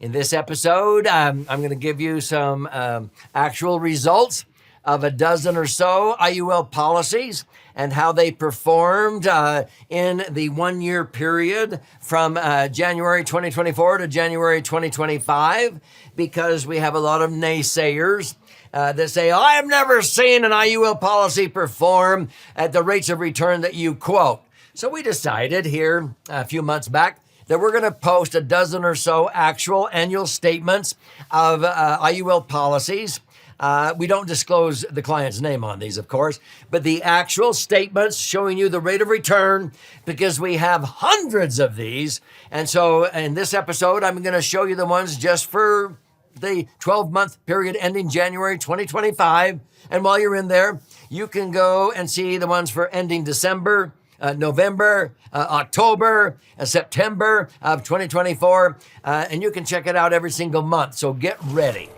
In this episode, I'm going to give you some actual results of a dozen or so IUL policies and how they performed in the 1 year period from January 2024 to January 2025, because we have a lot of naysayers that say, I have never seen an IUL policy perform at the rates of return that you quote. So we decided here a few months back that we're going to post a dozen or so actual annual statements of IUL policies. We don't disclose the client's name on these, of course, but the actual statements showing you the rate of return, because we have hundreds of these. And so in this episode, I'm going to show you the ones just for the 12-month period ending January 2025. And while you're in there, you can go and see the ones for ending December, November, October, September of 2024, and you can check it out every single month. So get ready.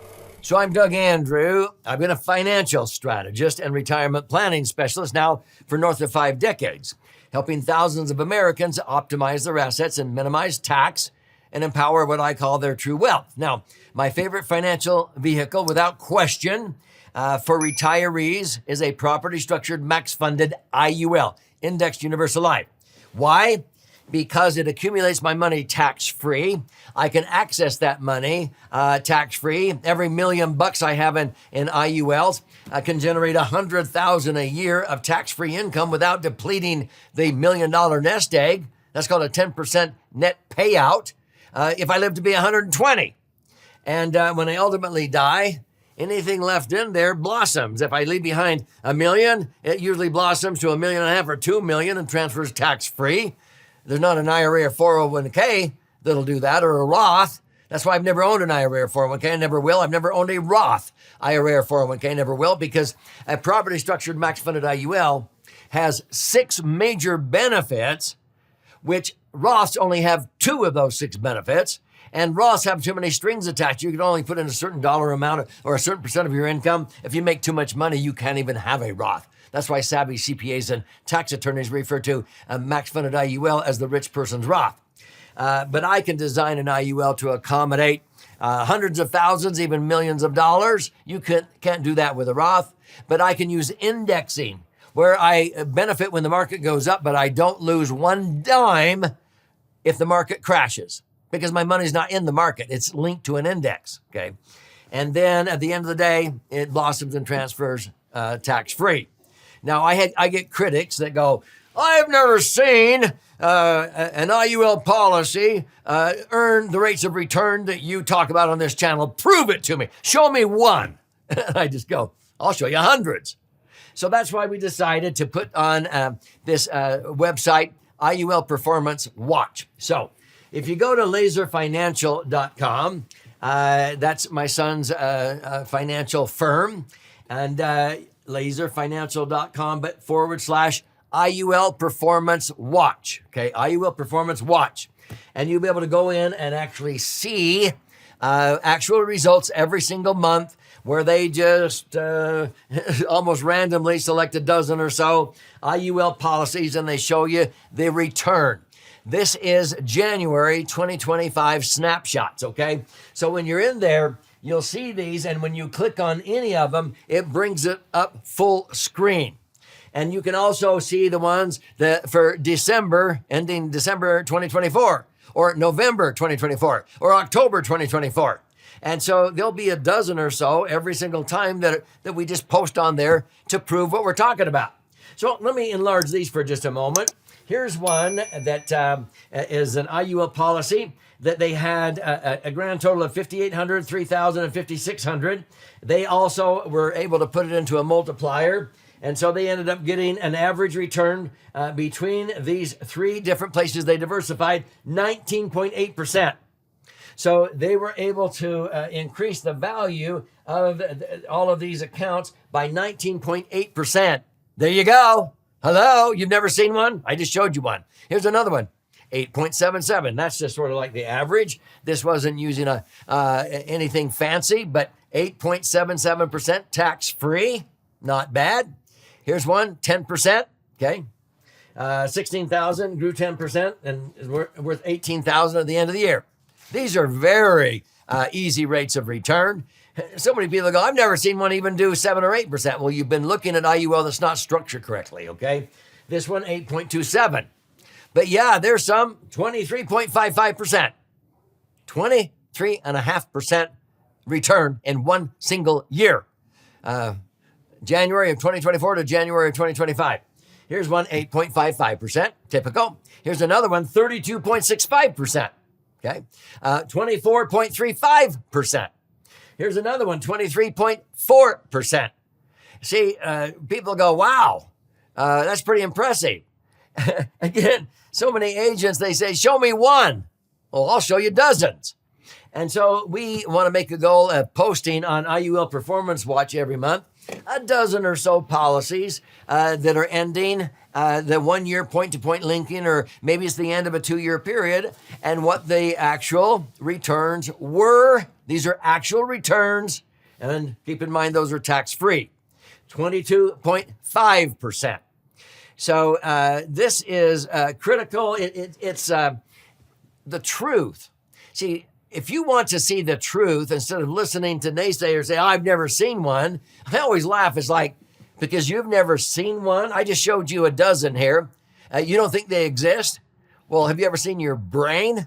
So I'm Doug Andrew. I've been a financial strategist and retirement planning specialist now for north of 5 decades, helping thousands of Americans optimize their assets and minimize tax and empower what I call their true wealth. Now, my favorite financial vehicle, without question, for retirees is a property structured max funded IUL, Indexed Universal Life. Why? Because it accumulates my money tax-free. I can access that money tax-free. Every $1 million I have in IULs, I can generate $100,000 a year of tax-free income without depleting the $1 million nest egg. That's called a 10% net payout if I live to be 120. And when I ultimately die, anything left in there blossoms. If I leave behind $1 million, it usually blossoms to $1.5 million or $2 million and transfers tax-free. There's not an IRA or 401k that'll do that, or a Roth. That's why I've never owned an IRA or 401k. I never will. I've never owned a Roth IRA or 401k. Never will, because a property structured max funded IUL has 6 major benefits, which Roths only have 2 of those 6 benefits. And Roths have too many strings attached. You can only put in a certain dollar amount or a certain percent of your income. If you make too much money, you can't even have a Roth. That's why savvy CPAs and tax attorneys refer to a max-funded IUL as the rich person's Roth. But I can design an IUL to accommodate hundreds of thousands, even millions of dollars. You can't do that with a Roth. But I can use indexing, where I benefit when the market goes up, but I don't lose one dime if the market crashes, because my money's not in the market. It's linked to an index, okay? And then at the end of the day, it blossoms and transfers tax-free. Now, I get critics that go, I've never seen an IUL policy earn the rates of return that you talk about on this channel. Prove it to me. Show me one. I just go, I'll show you hundreds. So that's why we decided to put on this website, IUL Performance Watch. So if you go to laserfinancial.com, that's my son's financial firm, and laserfinancial.com, but / IUL Performance Watch. Okay, IUL Performance Watch. And you'll be able to go in and actually see actual results every single month, where they just almost randomly select a dozen or so IUL policies and they show you the return. This is January 2025 snapshots, okay? So when you're in there, you'll see these, and when you click on any of them, it brings it up full screen. And you can also see the ones that for December, ending December 2024, or November 2024, or October 2024. And so there'll be a dozen or so every single time that we just post on there to prove what we're talking about. So let me enlarge these for just a moment. Here's one that is an IUL policy that they had a grand total of 5,800, 3,000, and 5,600. They also were able to put it into a multiplier. And so they ended up getting an average return between these 3 different places they diversified, 19.8%. So they were able to increase the value of all of these accounts by 19.8%. There you go. Hello, you've never seen one? I just showed you one. Here's another one, 8.77. That's just sort of like the average. This wasn't using anything fancy, but 8.77% tax-free. Not bad. Here's one, 10%. Okay. 16,000 grew 10% and is worth 18,000 at the end of the year. These are very easy rates of return. So many people go, I've never seen one even do 7 or 8%. Well, you've been looking at IUL that's not structured correctly, okay? This one, 8.27. But yeah, there's some 23.55%. 23.5% return in one single year. January of 2024 to January of 2025. Here's one, 8.55%, typical. Here's another one, 32.65%, okay? 24.35%. Here's another one, 23.4%. See, people go, wow, that's pretty impressive. Again, so many agents, they say, show me one. Well, I'll show you dozens. And so we want to make a goal of posting on IUL Performance Watch every month a dozen or so policies that are ending the 1 year point-to-point linking, or maybe it's the end of a 2-year period, and what the actual returns were. These are actual returns, and keep in mind those are tax-free, 22.5%. So this is critical. It's the truth. See, if you want to see the truth, instead of listening to naysayers say, I've never seen one, I always laugh. It's like, because you've never seen one, I just showed you a dozen here. You don't think they exist? Well, have you ever seen your brain?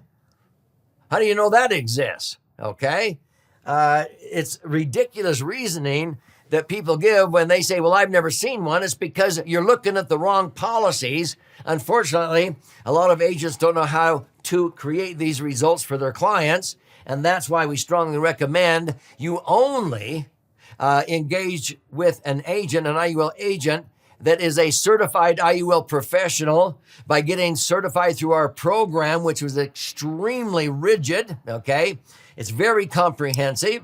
How do you know that exists? Okay. It's ridiculous reasoning that people give when they say, well, I've never seen one. It's because you're looking at the wrong policies. Unfortunately, a lot of agents don't know how to create these results for their clients. And that's why we strongly recommend you only engage with an agent, an IUL agent, that is a certified IUL professional by getting certified through our program, which was extremely rigid, okay? It's very comprehensive.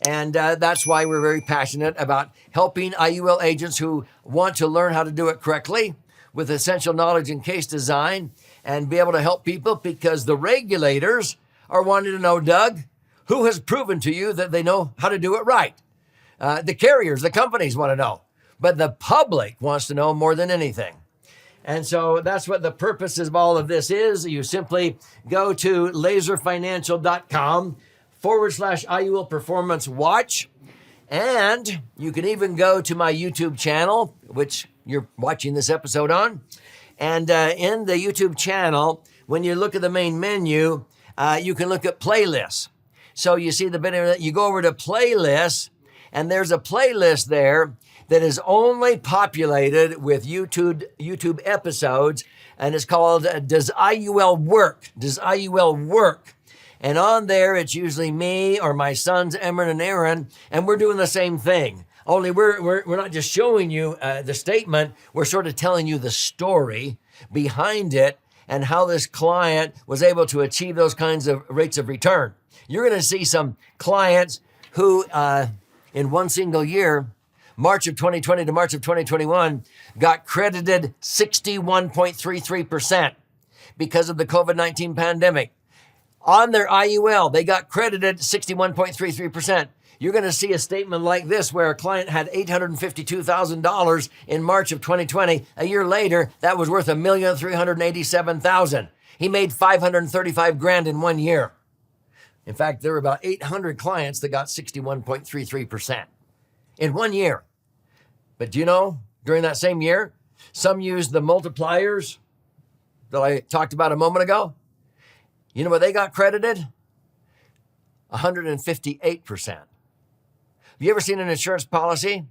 And that's why we're very passionate about helping IUL agents who want to learn how to do it correctly with essential knowledge in case design and be able to help people, because the regulators are wanting to know, Doug, who has proven to you that they know how to do it right? The carriers, the companies want to know, but the public wants to know more than anything. And so that's what the purpose of all of this is. You simply go to laserfinancial.com/IUL Performance Watch. And you can even go to my YouTube channel, which you're watching this episode on. And in the YouTube channel, when you look at the main menu, you can look at playlists. So you see the video, you go over to playlists, and there's a playlist there that is only populated with YouTube episodes, and it's called Does IUL Work? Does IUL Work? And on there, it's usually me or my sons, Emron and Aaron, and we're doing the same thing. Only we're not just showing you the statement, we're sort of telling you the story behind it and how this client was able to achieve those kinds of rates of return. You're going to see some clients who, in one single year, March of 2020 to March of 2021, got credited 61.33% because of the COVID-19 pandemic. On their IUL, they got credited 61.33%. You're going to see a statement like this where a client had $852,000 in March of 2020. A year later, that was worth $1,387,000. He made $535,000 in 1 year. In fact, there were about 800 clients that got 61.33% in 1 year. But do you know, during that same year, some used the multipliers that I talked about a moment ago. You know what they got credited? 158%. Have you ever seen an insurance policy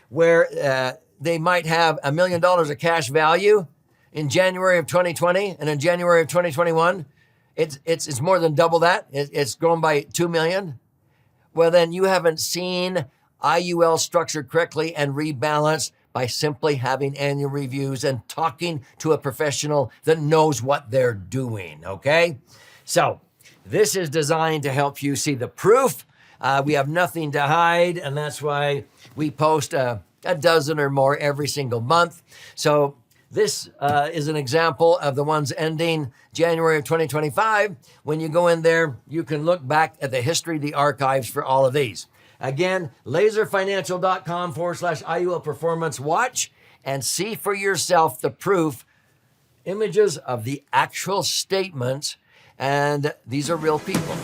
where they might have $1 million of cash value in January of 2020, and in January of 2021, it's more than double that. It's grown by $2 million. Well, then you haven't seen IUL structured correctly and rebalanced by simply having annual reviews and talking to a professional that knows what they're doing, okay? So this is designed to help you see the proof. We have nothing to hide, and that's why we post a dozen or more every single month. So this is an example of the ones ending January of 2025. When you go in there, you can look back at the history, the archives for all of these. Again, laserfinancial.com/IUL Performance Watch, and see for yourself the proof, images of the actual statements, and these are real people.